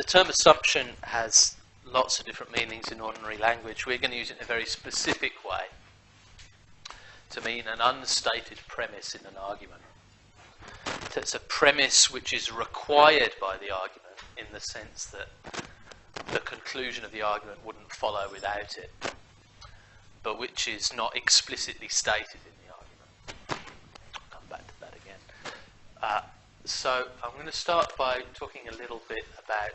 the term assumption has lots of different meanings in ordinary language. We're going to use it in a very specific way to mean an unstated premise in an argument. So it's a premise which is required by the argument in the sense that the conclusion of the argument wouldn't follow without it, but which is not explicitly stated in the argument. I'll come back to that again. So I'm going to start by talking a little bit about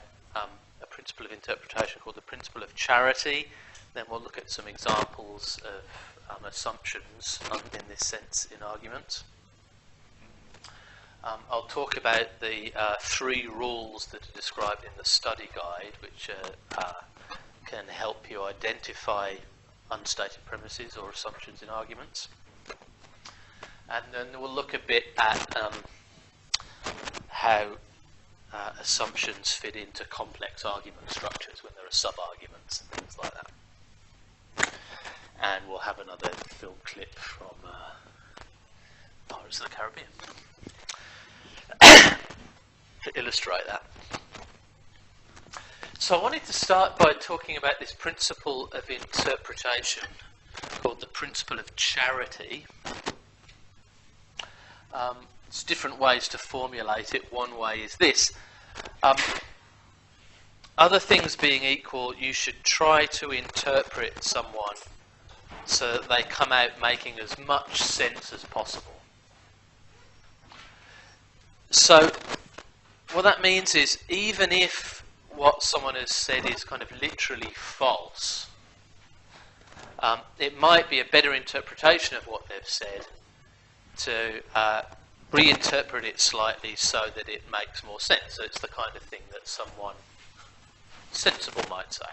a principle of interpretation called the principle of charity. Then we'll look at some examples of assumptions in this sense in arguments. I'll talk about the 3 rules that are described in the study guide, which can help you identify unstated premises or assumptions in arguments. And then we'll look a bit at how assumptions fit into complex argument structures when there are sub-arguments and things like that. And we'll have another film clip from Pirates of the Caribbean to illustrate that. So I wanted to start by talking about this principle of interpretation called the principle of charity. There's different ways to formulate it. One way is this. Other things being equal, you should try to interpret someone so that they come out making as much sense as possible. So what that means is, even if what someone has said is kind of literally false, it might be a better interpretation of what they've said to reinterpret it slightly so that it makes more sense. So it's the kind of thing that someone sensible might say,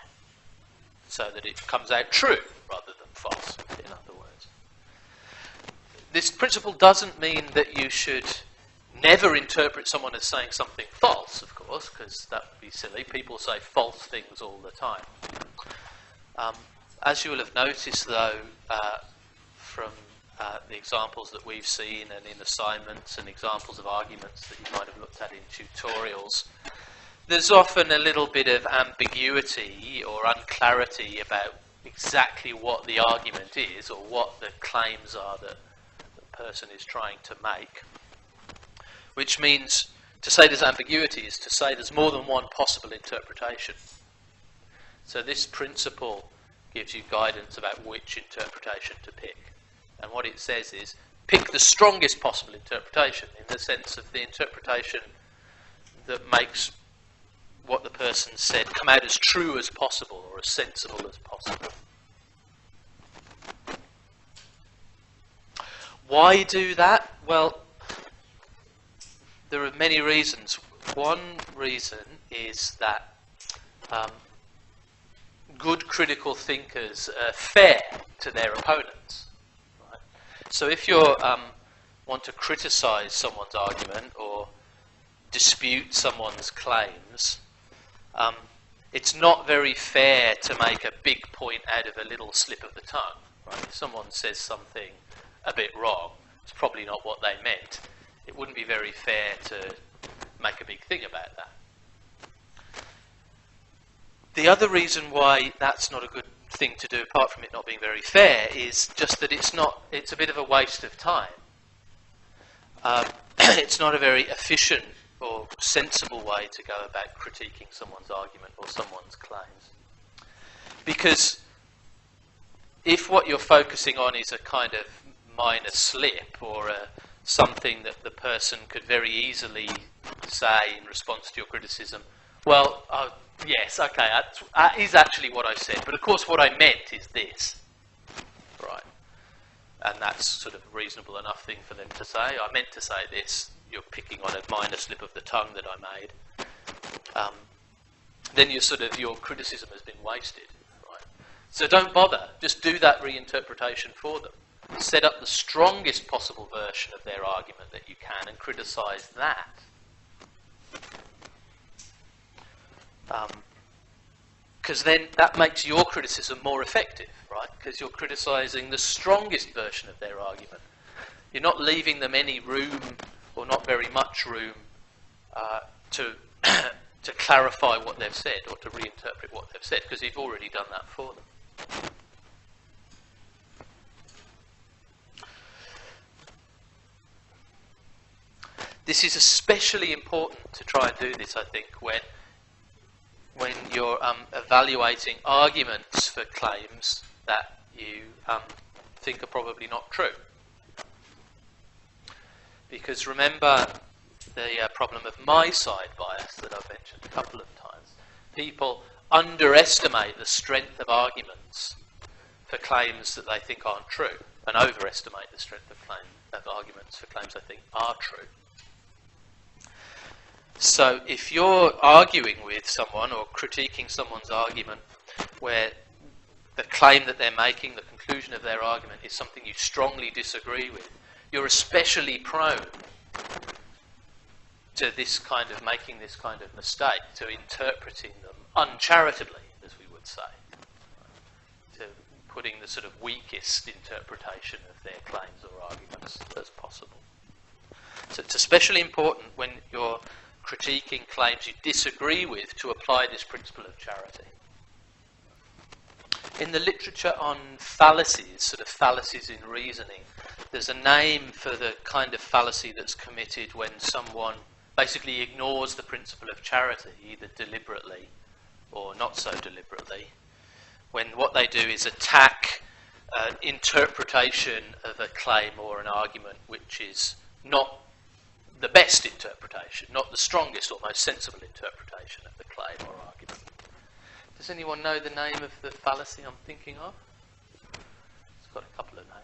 so that it comes out true rather than false, in other words. This principle doesn't mean that you should never interpret someone as saying something false, of course, because that would be silly. People say false things all the time. As you will have noticed, though, from the examples that we've seen and in assignments and examples of arguments that you might have looked at in tutorials, there's often a little bit of ambiguity or unclarity about exactly what the argument is or what the claims are that the person is trying to make. Which means to say there's ambiguity is to say there's more than one possible interpretation. So this principle gives you guidance about which interpretation to pick. And what it says is, pick the strongest possible interpretation, in the sense of the interpretation that makes what the person said come out as true as possible or as sensible as possible. Why do that? Well, there are many reasons. One reason is that good critical thinkers are fair to their opponents. Right? So if you want to criticize someone's argument or dispute someone's claims, it's not very fair to make a big point out of a little slip of the tongue. Right? If someone says something a bit wrong, it's probably not what they meant. It wouldn't be very fair to make a big thing about that. The other reason why that's not a good thing to do, apart from it not being very fair, is just that it's a bit of a waste of time. It's not a very efficient or sensible way to go about critiquing someone's argument or someone's claims. Because if what you're focusing on is a kind of minor slip or something that the person could very easily say in response to your criticism, well, yes, okay, that is actually what I said, but of course what I meant is this. Right. And that's sort of a reasonable enough thing for them to say. I meant to say this, you're picking on a minor slip of the tongue that I made. Then your criticism has been wasted. Right. So don't bother, just do that reinterpretation for them. Set up the strongest possible version of their argument that you can and criticize that. Because then that makes your criticism more effective, right? Because you're criticizing the strongest version of their argument. You're not leaving them any room, or not very much room, to to clarify what they've said or to reinterpret what they've said, because you've already done that for them. This is especially important to try and do this, I think, when you're evaluating arguments for claims that you think are probably not true. Because remember the problem of my side bias that I've mentioned a couple of times. People underestimate the strength of arguments for claims that they think aren't true, and overestimate the strength of arguments for claims they think are true. So if you're arguing with someone or critiquing someone's argument where the claim that they're making, the conclusion of their argument, is something you strongly disagree with, you're especially prone to this kind of making this kind of mistake, to interpreting them uncharitably, as we would say, to putting the sort of weakest interpretation of their claims or arguments as possible. So it's especially important when you're critiquing claims you disagree with to apply this principle of charity. In the literature on fallacies, sort of fallacies in reasoning, there's a name for the kind of fallacy that's committed when someone basically ignores the principle of charity, either deliberately or not so deliberately, when what they do is attack an interpretation of a claim or an argument which is not the best interpretation, not the strongest or most sensible interpretation of the claim or argument. Does anyone know the name of the fallacy I'm thinking of? It's got a couple of names.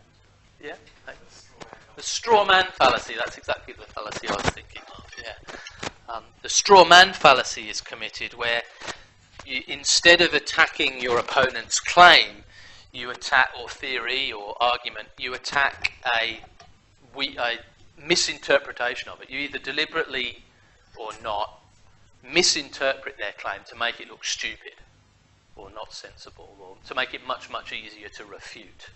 Yeah? Thanks. The straw man fallacy, that's exactly the fallacy I was thinking of, yeah. The straw man fallacy is committed where you, instead of attacking your opponent's claim, you attack, or theory or argument, you attack a misinterpretation of it. You either deliberately or not misinterpret their claim to make it look stupid or not sensible, or to make it much, much easier to refute.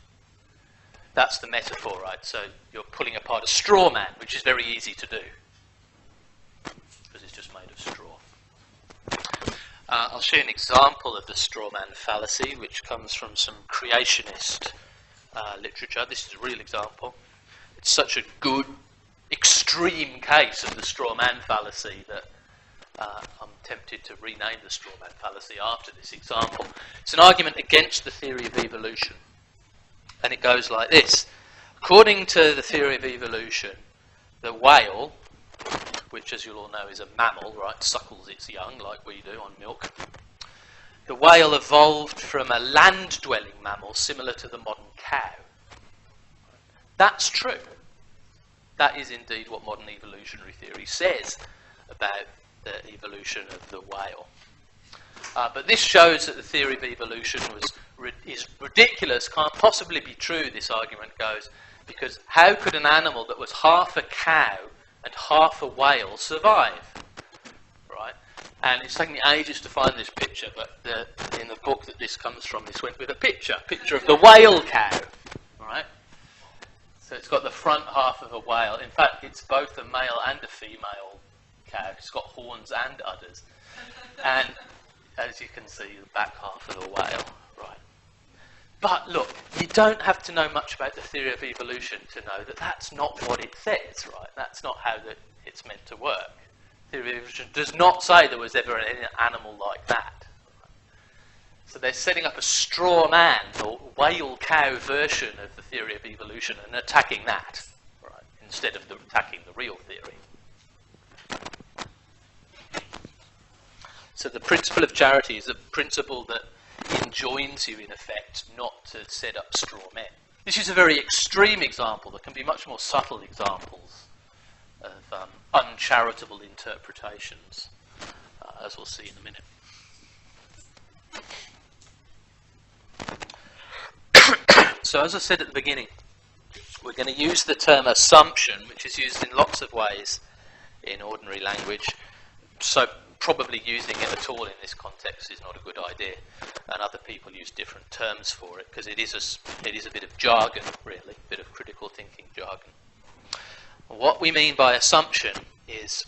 That's the metaphor, right? So you're pulling apart a straw man, which is very easy to do because it's just made of straw. I'll show you an example of the straw man fallacy, which comes from some creationist literature. This is a real example. It's such a good, extreme case of the straw man fallacy that I'm tempted to rename the straw man fallacy after this example. It's an argument against the theory of evolution. And it goes like this. According to the theory of evolution, the whale, which as you'll all know is a mammal, right, suckles its young like we do on milk. The whale evolved from a land-dwelling mammal similar to the modern cow. That's true. That is indeed what modern evolutionary theory says about the evolution of the whale. But this shows that the theory of evolution is ridiculous, can't possibly be true, this argument goes, because how could an animal that was half a cow and half a whale survive? Right? And it's taken me ages to find this picture, but in the book that this comes from, this went with a picture of the whale cow. Right? So it's got the front half of a whale. In fact, it's both a male and a female cow. It's got horns and udders. And as you can see, the back half of the whale. Right. But look, you don't have to know much about the theory of evolution to know that that's not what it says, right? That's not how it's meant to work. The theory of evolution does not say there was ever any animal like that. So they're setting up a straw man or whale cow version of the theory of evolution and attacking that, right, instead of attacking the real theory. So the principle of charity is a principle that enjoins you, in effect, not to set up straw men. This is a very extreme example. There can be much more subtle examples of uncharitable interpretations, as we'll see in a minute. So as I said at the beginning, we're going to use the term assumption, which is used in lots of ways in ordinary language. So probably using it at all in this context is not a good idea, and other people use different terms for it because it is a bit of jargon, really, a bit of critical thinking jargon. What we mean by assumption is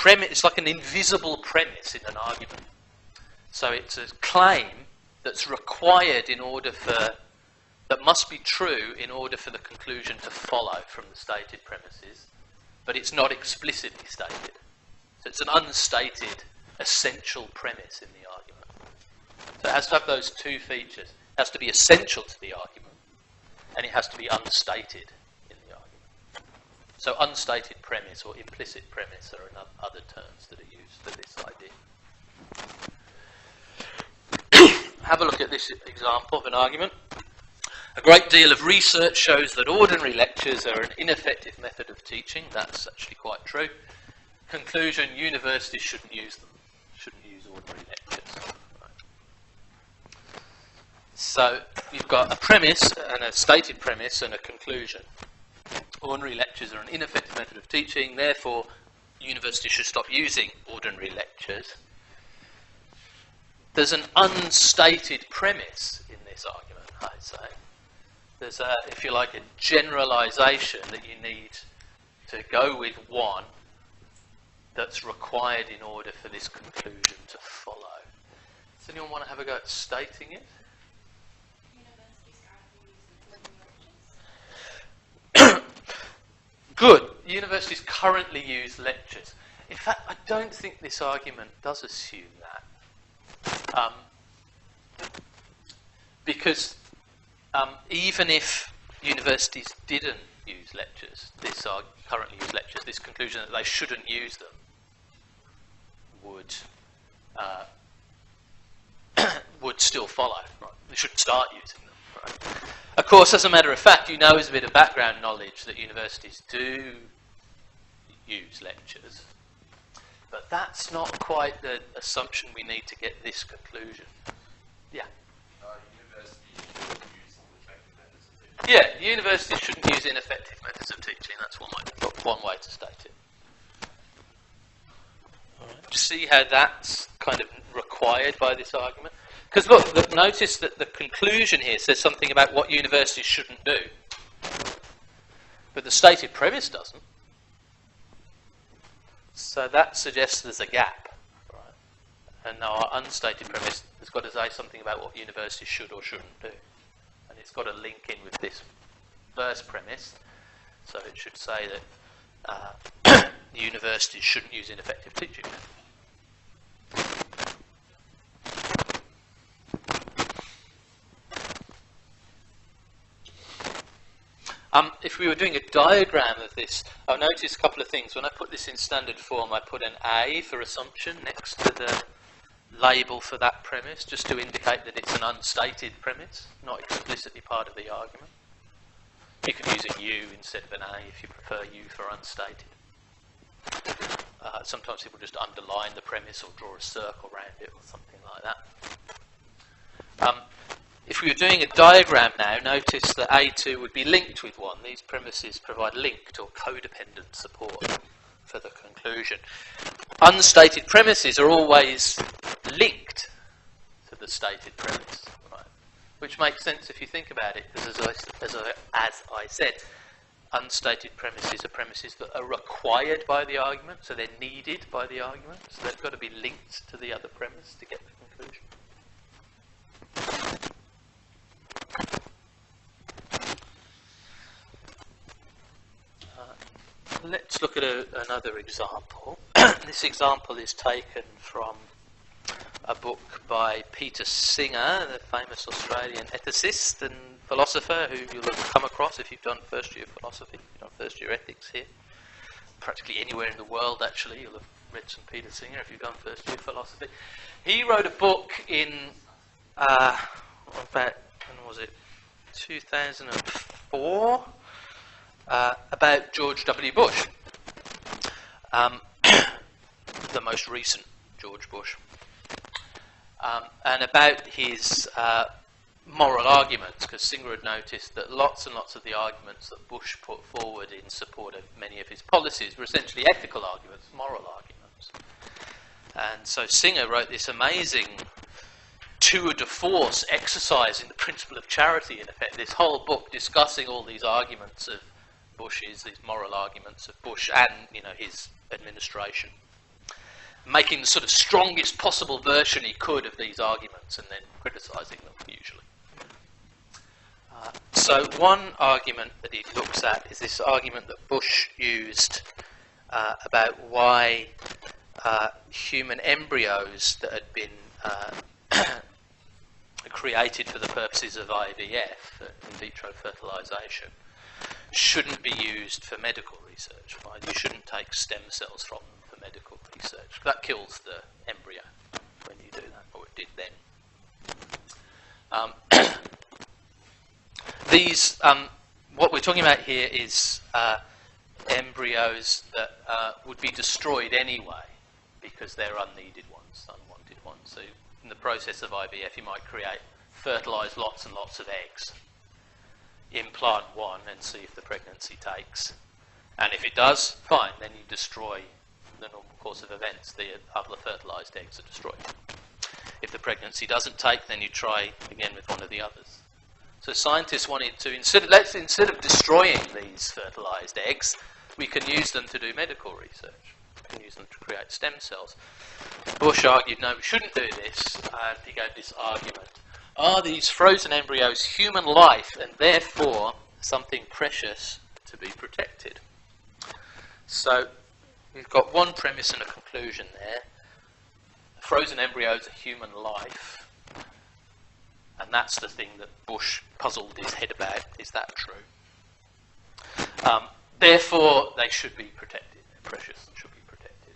premise, it's like an invisible premise in an argument. So it's a claim that's required in order for, that must be true in order for the conclusion to follow from the stated premises, but it's not explicitly stated. So it's an unstated essential premise in the argument. So it has to have those two features. It has to be essential to the argument, and it has to be unstated in the argument. So unstated premise or implicit premise are other terms that are used for this idea. Have a look at this example of an argument. A great deal of research shows that ordinary lectures are an ineffective method of teaching. That's actually quite true. Conclusion, universities shouldn't use them. Shouldn't use ordinary lectures. Right. So you've got a premise and a stated premise and a conclusion. Ordinary lectures are an ineffective method of teaching, therefore universities should stop using ordinary lectures. There's an unstated premise in this argument, I'd say. There's a, if you like, a generalisation that you need to go with one that's required in order for this conclusion to follow. Does anyone want to have a go at stating it? Good. Universities currently use lectures. In fact, I don't think this argument does assume that. Because even if universities didn't use lectures, currently use lectures, this conclusion that they shouldn't use them would still follow. Right? They shouldn't start using them. Right? Of course, as a matter of fact, you know as a bit of background knowledge that universities do use lectures, but that's not quite the assumption we need to get this conclusion. Yeah. Yeah, universities shouldn't use ineffective methods of teaching. That's one way to state it. Right. See how that's kind of required by this argument? Because look, notice that the conclusion here says something about what universities shouldn't do. But the stated premise doesn't. So that suggests there's a gap. Right? And our unstated premise has got to say something about what universities should or shouldn't do. And it's got to link in with this first premise. So it should say that universities shouldn't use ineffective teaching. If we were doing a diagram of this, I'll notice a couple of things. When I put this in standard form, I put an A for assumption next to the label for that premise, just to indicate that it's an unstated premise, not explicitly part of the argument. You can use a U instead of an A if you prefer U for unstated. Sometimes people just underline the premise or draw a circle around it or something like that. If we were doing a diagram now, notice that A2 would be linked with 1. These premises provide linked or codependent support for the conclusion. Unstated premises are always linked to the stated premise, right? Which makes sense if you think about it, because as I said, unstated premises are premises that are required by the argument, so they're needed by the argument, so they've got to be linked to the other premise to get the conclusion. Let's look at another example. This example is taken from a book by Peter Singer, the famous Australian ethicist and philosopher who you'll have come across if you've done first year philosophy, you've done first year ethics here. Practically anywhere in the world, actually, you'll have read some Peter Singer if you've done first year philosophy. He wrote a book in, about, when was it, 2004? About George W. Bush, the most recent George Bush, and about his moral arguments, because Singer had noticed that lots and lots of the arguments that Bush put forward in support of many of his policies were essentially ethical arguments, moral arguments. And so Singer wrote this amazing tour de force exercise in the principle of charity, in effect, this whole book discussing all these arguments of Bush's, these moral arguments of Bush and, his administration making the sort of strongest possible version he could of these arguments and then criticising them, usually. So one argument that he looks at is this argument that Bush used about why human embryos that had been created for the purposes of IVF, in vitro fertilisation, shouldn't be used for medical research. Right? You shouldn't take stem cells from them for medical research. That kills the embryo when you do that, or it did then. What we're talking about here is embryos that would be destroyed anyway because they're unneeded ones, unwanted ones. So in the process of IVF, you might fertilise lots and lots of eggs, implant one and see if the pregnancy takes. And if it does, fine, then you destroy the normal course of events. The other fertilised eggs are destroyed. If the pregnancy doesn't take, then you try again with one of the others. So scientists wanted to, instead of destroying these fertilised eggs, we can use them to do medical research. We can use them to create stem cells. Bush argued, no, we shouldn't do this, and he gave this argument. Are these frozen embryos human life and therefore something precious to be protected? So we've got one premise and a conclusion there. Frozen embryos are human life. And that's the thing that Bush puzzled his head about. Is that true? Therefore, they should be protected. They're precious and should be protected.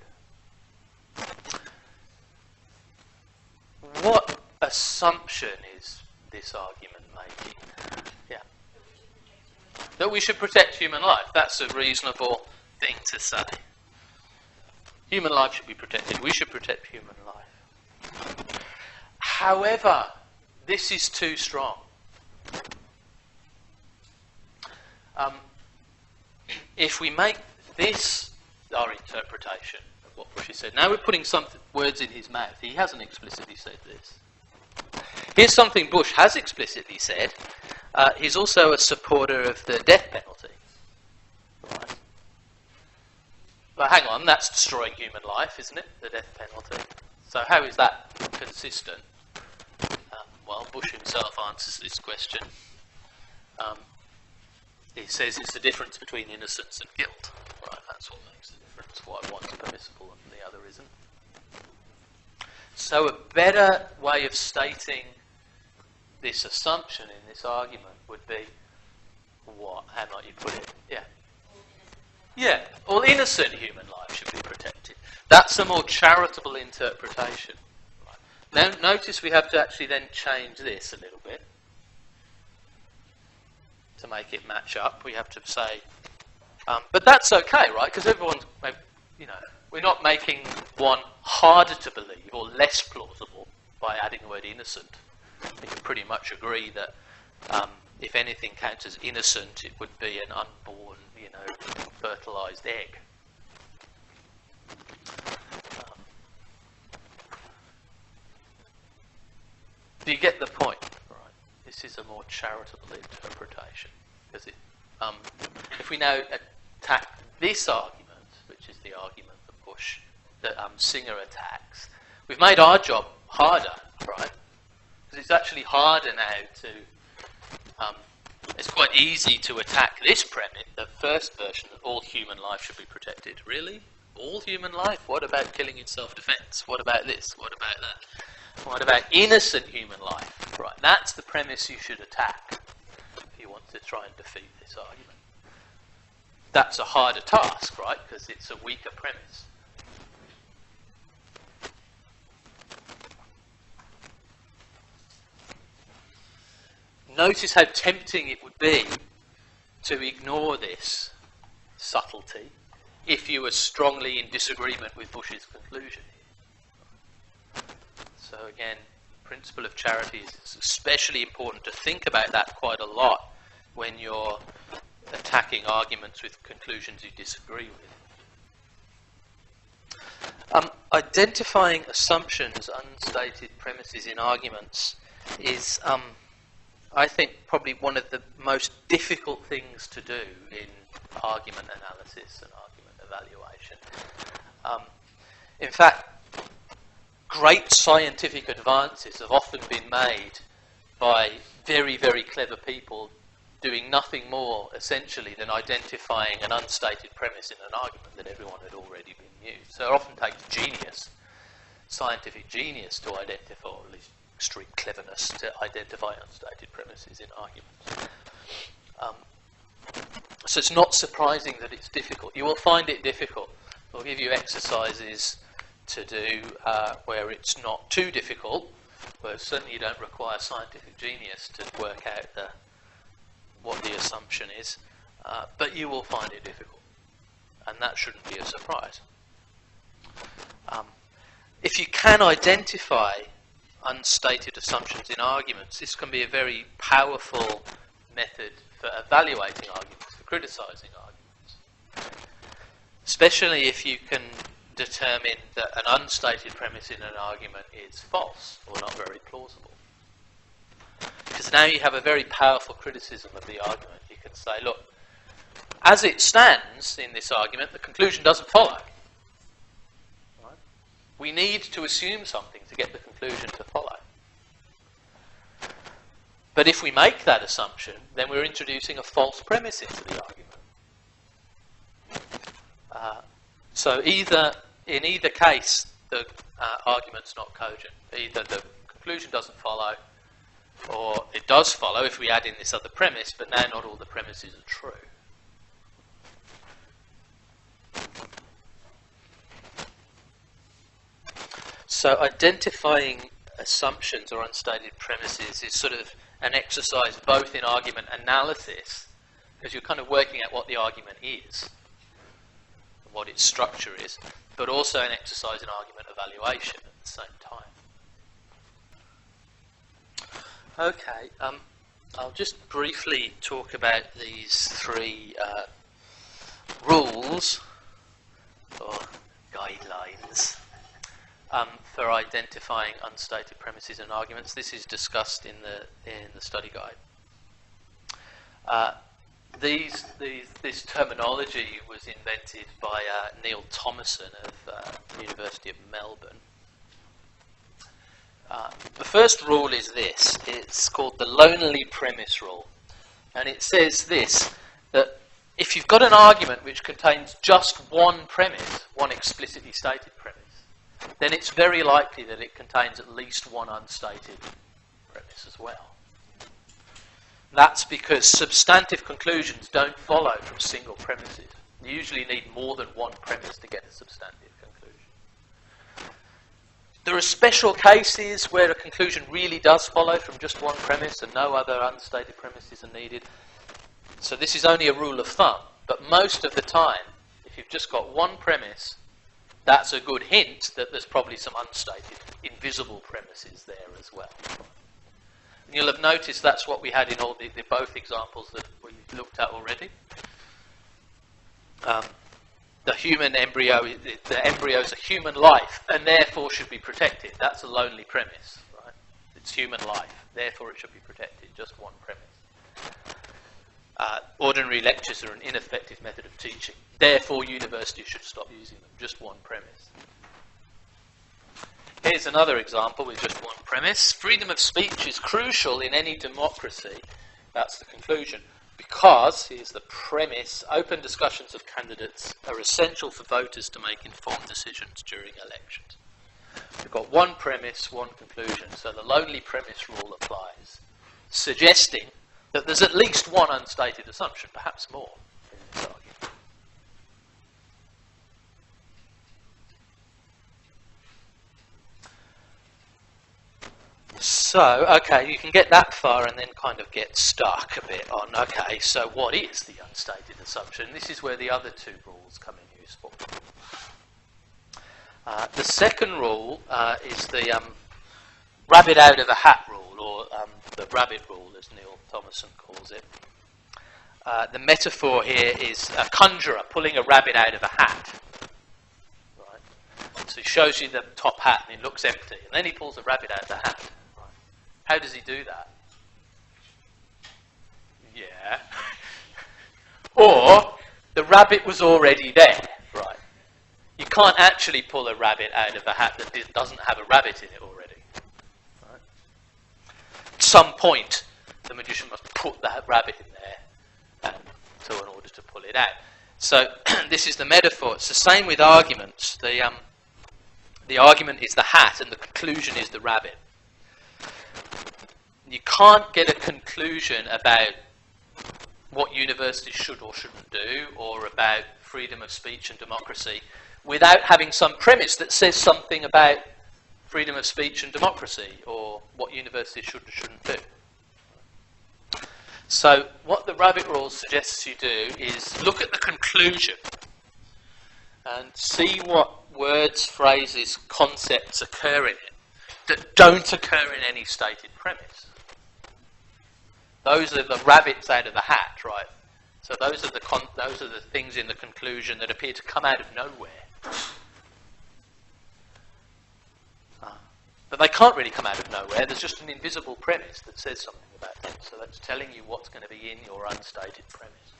What assumption is this argument making? Yeah. That we should protect human life. That's a reasonable thing to say. Human life should be protected. We should protect human life. However, this is too strong. If we make this our interpretation of what Bush has said, now we're putting some words in his mouth. He hasn't explicitly said this. Here's something Bush has explicitly said. He's also a supporter of the death penalty. Right. But hang on, that's destroying human life, isn't it? The death penalty. So how is that consistent? Well, Bush himself answers this question. He says it's the difference between innocence and guilt. Right, that's what makes the difference. Why one's permissible and the other isn't. So a better way of stating this assumption in this argument would be what? How might you put it? Yeah. Yeah, all innocent human life should be protected. That's a more charitable interpretation. Now, notice we have to actually then change this a little bit to make it match up. We have to say, but that's okay, right? Because everyone's, we're not making one harder to believe or less plausible by adding the word innocent. We can pretty much agree that if anything counts as innocent, it would be an unborn, fertilised egg. Do you get the point? Right. This is a more charitable interpretation. Because if we now attack this argument, which is the argument that Bush, that Singer attacks, we've made our job harder, right? Because it's actually harder now to. It's quite easy to attack this premise, the first version, that all human life should be protected. Really? All human life? What about killing in self-defense? What about this? What about that? What about innocent human life? Right, that's the premise you should attack if you want to try and defeat this argument. That's a harder task, right? Because it's a weaker premise. Notice how tempting it would be to ignore this subtlety if you were strongly in disagreement with Bush's conclusion. So again, principle of charity is especially important to think about that quite a lot when you're attacking arguments with conclusions you disagree with. Identifying assumptions, unstated premises in arguments is, I think, probably one of the most difficult things to do in argument analysis and argument evaluation. In fact, great scientific advances have often been made by very, very clever people doing nothing more, essentially, than identifying an unstated premise in an argument that everyone had already been used. So it often takes genius, scientific genius, to identify, or at least extreme cleverness, to identify unstated premises in arguments. So it's not surprising that it's difficult. You will find it difficult. We'll give you exercises to do where it's not too difficult, where certainly you don't require scientific genius to work out what the assumption is, but you will find it difficult, and that shouldn't be a surprise. If you can identify unstated assumptions in arguments, this can be a very powerful method for evaluating arguments, for criticizing arguments. Especially if you can determine that an unstated premise in an argument is false or not very plausible. Because now you have a very powerful criticism of the argument. You can say, look, as it stands in this argument, the conclusion doesn't follow. Right? We need to assume something to get the conclusion to follow. But if we make that assumption, then we're introducing a false premise into the argument. So in either case, the argument's not cogent. Either the conclusion doesn't follow, or it does follow if we add in this other premise, but now not all the premises are true. So identifying assumptions or unstated premises is sort of an exercise both in argument analysis, because you're kind of working out what the argument is, what its structure is, but also an exercise in argument evaluation at the same time. Okay, I'll just briefly talk about these three rules or guidelines for identifying unstated premises and arguments. This is discussed in the study guide. This terminology was invented by Neil Thomason of the University of Melbourne. The first rule is this. It's called the lonely premise rule. And it says this, that if you've got an argument which contains just one premise, one explicitly stated premise, then it's very likely that it contains at least one unstated premise as well. That's because substantive conclusions don't follow from single premises. You usually need more than one premise to get a substantive conclusion. There are special cases where a conclusion really does follow from just one premise and no other unstated premises are needed. So this is only a rule of thumb, but most of the time, if you've just got one premise, that's a good hint that there's probably some unstated, invisible premises there as well. And you'll have noticed that's what we had in all the both examples that we looked at already. The human embryo, the embryo is a human life and therefore should be protected. That's a lonely premise, right? It's human life, therefore it should be protected. Just one premise. Ordinary lectures are an ineffective method of teaching. Therefore, universities should stop using them. Just one premise. Here's another example with just one premise. Freedom of speech is crucial in any democracy. That's the conclusion. Because, here's the premise, open discussions of candidates are essential for voters to make informed decisions during elections. We've got one premise, one conclusion. So the lonely premise rule applies, suggesting that there's at least one unstated assumption, perhaps more, in this argument. So, okay, you can get that far and then kind of get stuck a bit on, okay, so what is the unstated assumption? This is where the other two rules come in useful. The second rule is the rabbit out of a hat rule, or the rabbit rule, as Neil Thomason calls it. The metaphor here is a conjurer pulling a rabbit out of a hat. Right? So he shows you the top hat and it looks empty, and then he pulls a rabbit out of the hat. Right? How does he do that? Yeah. Or the rabbit was already there. Right? You can't actually pull a rabbit out of a hat that doesn't have a rabbit in it already. Right? At some point, the magician must put that rabbit in there in order to pull it out. So this is the metaphor. It's the same with arguments. The argument is the hat and the conclusion is the rabbit. You can't get a conclusion about what universities should or shouldn't do, or about freedom of speech and democracy, without having some premise that says something about freedom of speech and democracy, or what universities should or shouldn't do. So what the rabbit rule suggests you do is look at the conclusion and see what words, phrases, concepts occur in it that don't occur in any stated premise. Those are the rabbits out of the hat, right? So those are the things in the conclusion that appear to come out of nowhere. But they can't really come out of nowhere. There's just an invisible premise that says something about them. So that's telling you what's going to be in your unstated premise.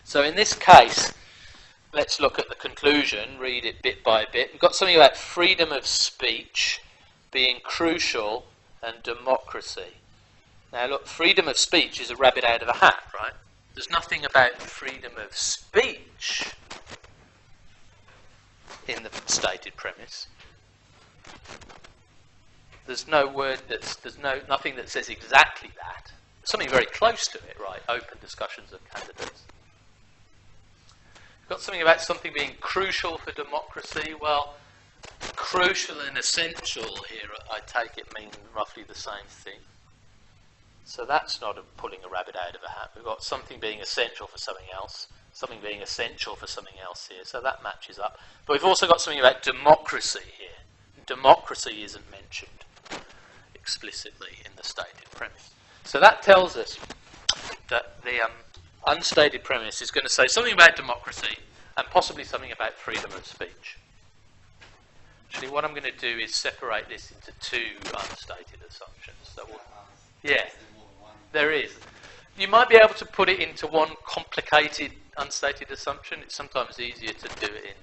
So in this case, let's look at the conclusion, read it bit by bit. We've got something about freedom of speech being crucial and democracy. Now look, freedom of speech is a rabbit out of a hat, right? There's nothing about freedom of speech in the stated premise. There's no word nothing that says exactly that. Something very close to it, right? Open discussions of candidates. We've got something about something being crucial for democracy. Well, crucial and essential here, I take it, mean roughly the same thing. So that's not pulling a rabbit out of a hat. We've got something being essential for something else, something being essential for something else here. So that matches up. But we've also got something about democracy here. Democracy isn't mentioned explicitly in the stated premise. So that tells us that the unstated premise is going to say something about democracy and possibly something about freedom of speech. Actually, what I'm going to do is separate this into two unstated assumptions. So yeah, there is. You might be able to put it into one complicated unstated assumption. It's sometimes easier to do it in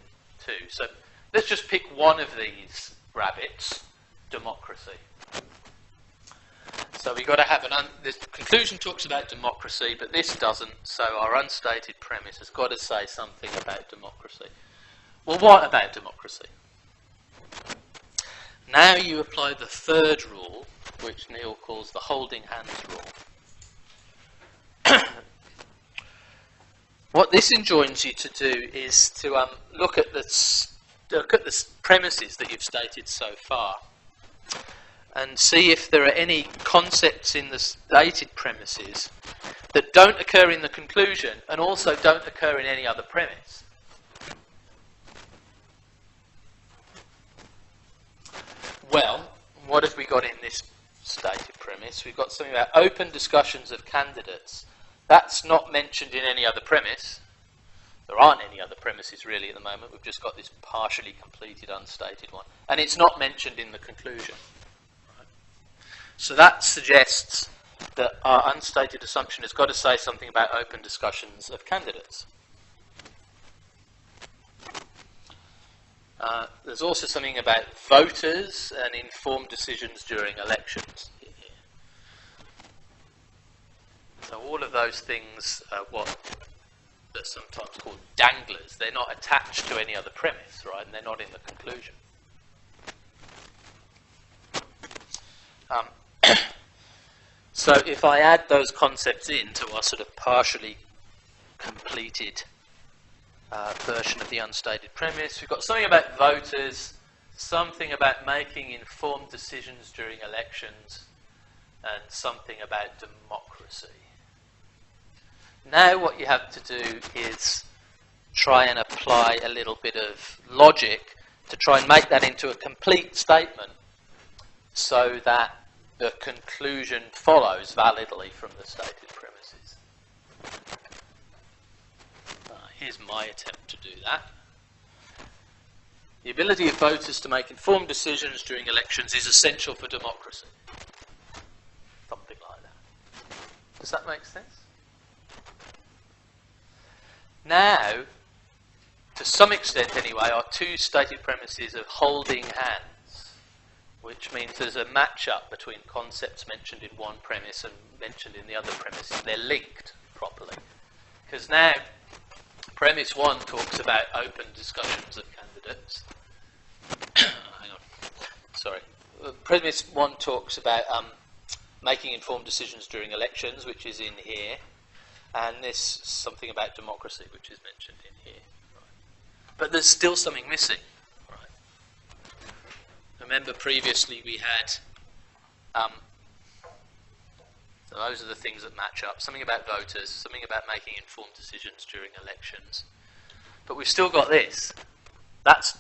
two. So let's just pick one of these rabbits, democracy. So we've got to have this conclusion talks about democracy, but this doesn't, so our unstated premise has got to say something about democracy. Well, what about democracy? Now you apply the third rule, which Neil calls the holding hands rule. What this enjoins you to do is to look at the premises that you've stated so far and see if there are any concepts in the stated premises that don't occur in the conclusion and also don't occur in any other premise. Well, what have we got in this stated premise? We've got something about open discussions of candidates. That's not mentioned in any other premise. There aren't any other premises really at the moment. We've just got this partially completed unstated one. And it's not mentioned in the conclusion. Right? So that suggests that our unstated assumption has got to say something about open discussions of candidates. There's also something about voters and informed decisions during elections. So all of those things are what they're sometimes called danglers. They're not attached to any other premise, right? And they're not in the conclusion. So if I add those concepts into our sort of partially completed version of the unstated premise, we've got something about voters, something about making informed decisions during elections, and something about democracy. Now what you have to do is try and apply a little bit of logic to try and make that into a complete statement so that the conclusion follows validly from the stated premises. Here's my attempt to do that. The ability of voters to make informed decisions during elections is essential for democracy. Something like that. Does that make sense? Now, to some extent anyway, are two stated premises of holding hands, which means there's a match-up between concepts mentioned in one premise and mentioned in the other premise. They're linked properly. Because now, premise 1 talks about open discussions of candidates. Hang on. Sorry. Premise 1 talks about making informed decisions during elections, which is in here. And this something about democracy, which is mentioned in here. Right. But there's still something missing. Right. Remember previously we had, so those are the things that match up. Something about voters, something about making informed decisions during elections. But we've still got this. That's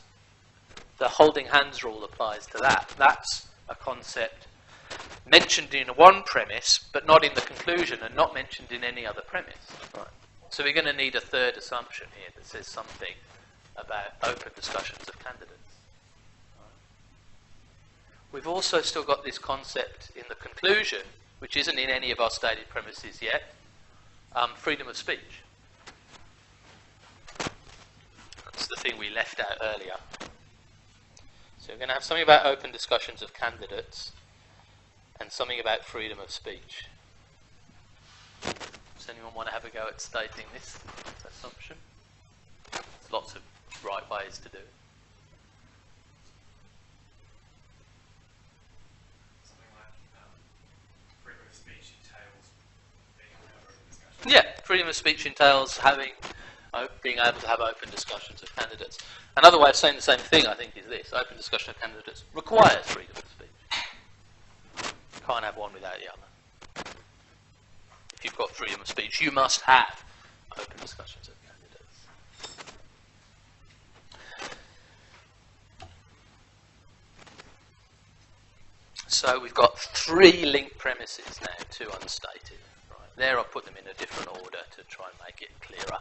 the holding hands rule applies to that. That's a concept mentioned in one premise, but not in the conclusion, and not mentioned in any other premise. Right. So we're going to need a third assumption here that says something about open discussions of candidates. Right. We've also still got this concept in the conclusion, which isn't in any of our stated premises yet, freedom of speech. That's the thing we left out earlier. So we're going to have something about open discussions of candidates, and something about freedom of speech. Does anyone want to have a go at stating this assumption? There's lots of right ways to do it. Something like freedom of speech entails being able to have open discussions. Yeah, freedom of speech entails being able to have open discussions of candidates. Another way of saying the same thing, I think, is this. Open discussion of candidates requires freedom of speech. Can't have one without the other. If you've got freedom of speech, you must have open discussions of candidates. So we've got 3 linked premises now, 2 unstated. Right. There I'll put them in a different order to try and make it clearer.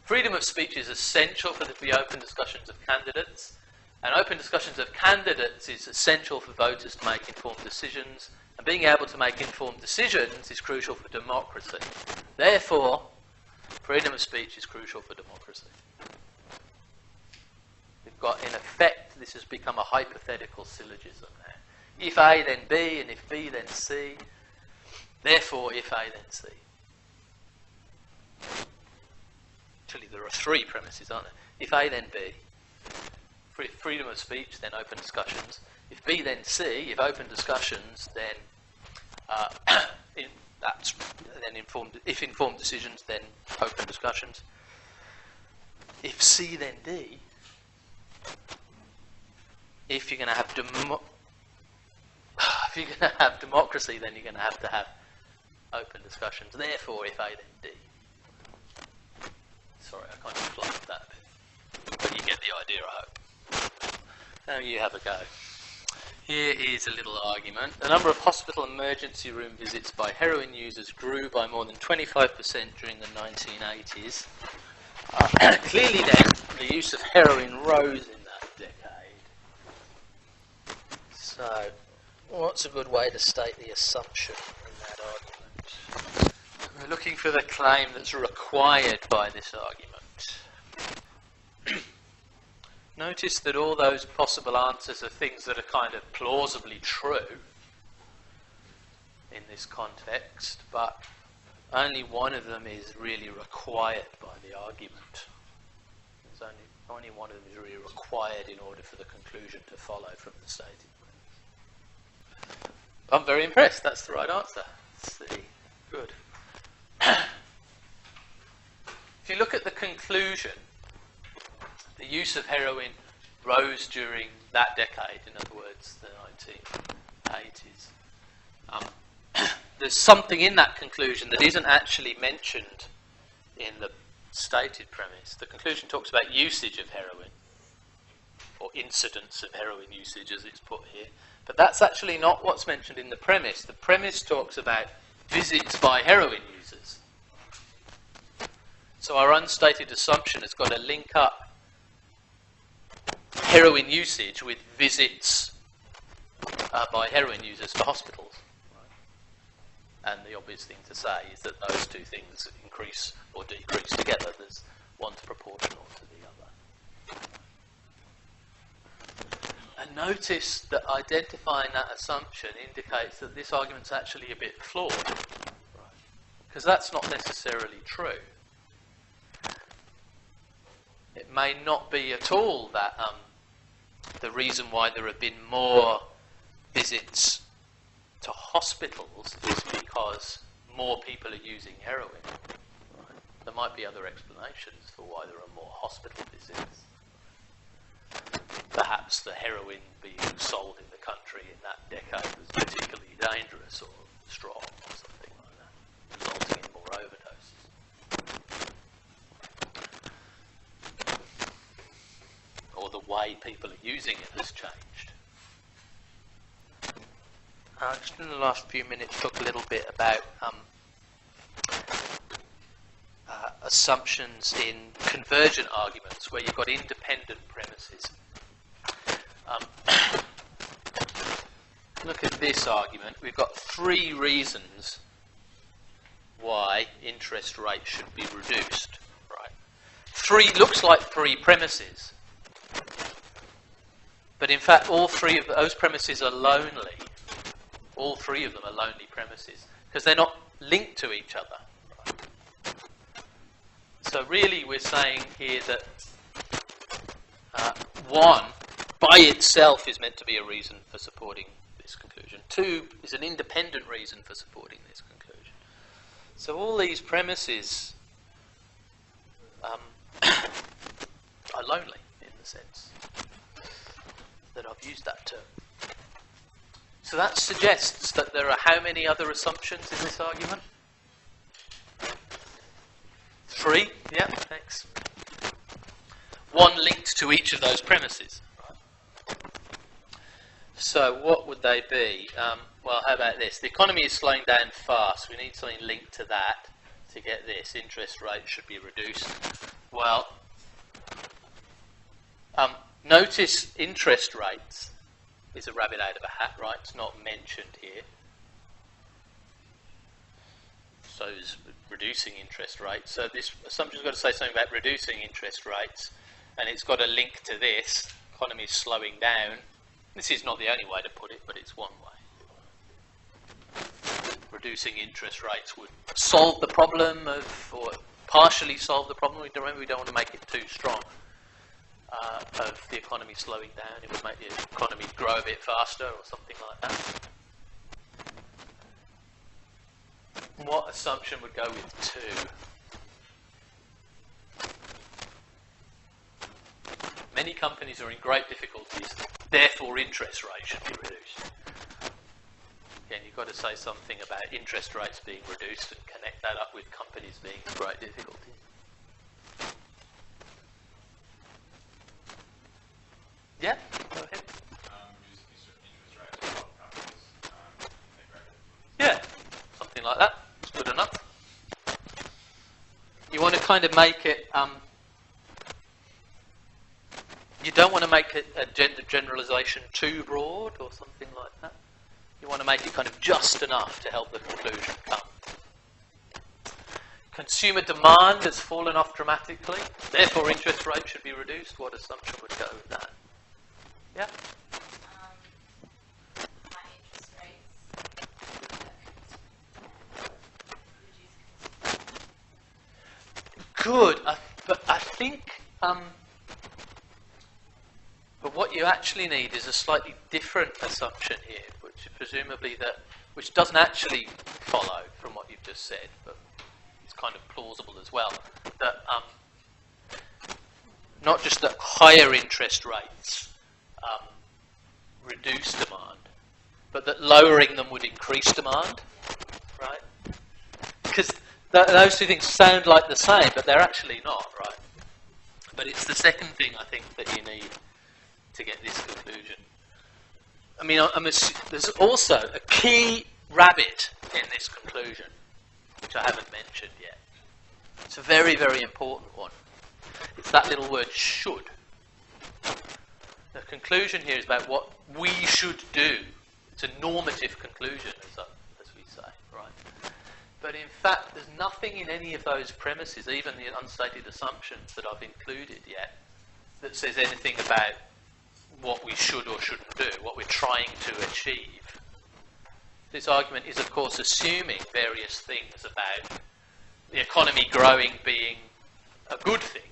Freedom of speech is essential for there to be open discussions of candidates. And open discussions of candidates is essential for voters to make informed decisions. And being able to make informed decisions is crucial for democracy. Therefore, freedom of speech is crucial for democracy. We've got, in effect, this has become a hypothetical syllogism now. If A, then B, and if B, then C. Therefore, if A, then C. Actually, there are 3 premises, aren't there? If A, then B. Freedom of speech, then open discussions. If B, then C. If open discussions, then if informed decisions, then open discussions. If C, then D. If you're going to have democracy, then you're going to have open discussions. Therefore, if A, then D. Sorry, I kind of fluffed that a bit, but you get the idea, I hope. Now you have a go. Here is a little argument. The number of hospital emergency room visits by heroin users grew by more than 25% during the 1980s. Clearly then, the use of heroin rose in that decade. So, what's a good way to state the assumption in that argument? We're looking for the claim that's required by this argument. Notice that all those possible answers are things that are kind of plausibly true in this context, but only one of them is really required by the argument. There's only one of them is really required in order for the conclusion to follow from the stated premise. I'm very impressed. That's the right answer. C. Good. If you look at the conclusion, the use of heroin rose during that decade, in other words, the 1980s. There's something in that conclusion that isn't actually mentioned in the stated premise. The conclusion talks about usage of heroin, or incidence of heroin usage as it's put here. But that's actually not what's mentioned in the premise. The premise talks about visits by heroin users. So our unstated assumption has got to link up heroin usage with visits by heroin users to hospitals. Right. And the obvious thing to say is that those two things increase or decrease together. There's one's proportional to the other. And notice that identifying that assumption indicates that this argument's actually a bit flawed, because that's not necessarily true. It may not be at all that the reason why there have been more visits to hospitals is because more people are using heroin. Right? There might be other explanations for why there are more hospital visits. Perhaps the heroin being sold in the country in that decade was particularly dangerous or strong or something like that, resulting in more overdoses. Or the way people are using it has changed. Just in the last few minutes, talk a little bit about assumptions in convergent arguments, where you've got independent premises. Look at this argument. We've got 3 reasons why interest rates should be reduced. Right? Looks like 3 premises. But in fact, all 3 of those premises are lonely. All 3 of them are lonely premises, because they're not linked to each other. Right? So really we're saying here that 1 by itself is meant to be a reason for supporting this conclusion. 2 is an independent reason for supporting this conclusion. So all these premises are lonely in the sense that I've used that term. So that suggests that there are how many other assumptions in this argument? 3, yeah, thanks. 1 linked to each of those premises. Right. So what would they be? Well, how about this? The economy is slowing down fast. We need something linked to that to get this. Interest rates should be reduced. Well, notice interest rates is a rabbit out of a hat, right? It's not mentioned here. So is reducing interest rates. So this assumption's got to say something about reducing interest rates, and it's got a link to this. Economy is slowing down. This is not the only way to put it, but it's one way. Reducing interest rates would solve the problem or partially solve the problem. We don't want to make it too strong. Of the economy slowing down. It would make the economy grow a bit faster or something like that. What assumption would go with 2? Many companies are in great difficulties, therefore interest rates should be reduced. Again, you've got to say something about interest rates being reduced and connect that up with companies being in great difficulties. Yeah, go ahead. Yeah, something like that. It's good enough. You want to kind of make it, you don't want to make it a generalization too broad or something like that. You want to make it kind of just enough to help the conclusion come. Consumer demand has fallen off dramatically, therefore interest rates should be reduced. What assumption would go with that? Yeah. High interest rates. Good, but I think, but what you actually need is a slightly different assumption here, which presumably which doesn't actually follow from what you've just said, but it's kind of plausible as well. That not just that higher interest rates reduce demand, but that lowering them would increase demand, right? Because those 2 things sound like the same, but they're actually not, right? But it's the second thing I think that you need to get this conclusion. I mean, there's also a key rabbit in this conclusion, which I haven't mentioned yet. It's a very, very important one. It's that little word should. The conclusion here is about what we should do. It's a normative conclusion, as we say, right? But in fact, there's nothing in any of those premises, even the unstated assumptions that I've included yet, that says anything about what we should or shouldn't do, what we're trying to achieve. This argument is, of course, assuming various things about the economy growing being a good thing,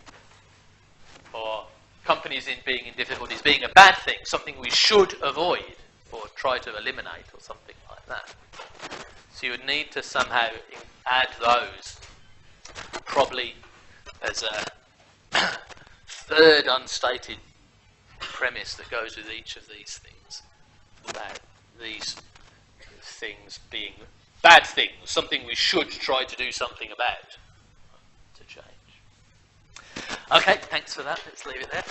or companies being in difficulties being a bad thing, something we should avoid or try to eliminate or something like that. So you would need to somehow add those, probably as a third unstated premise that goes with each of these things, about these things being bad things, something we should try to do something about to change. Okay, thanks for that. Let's leave it there.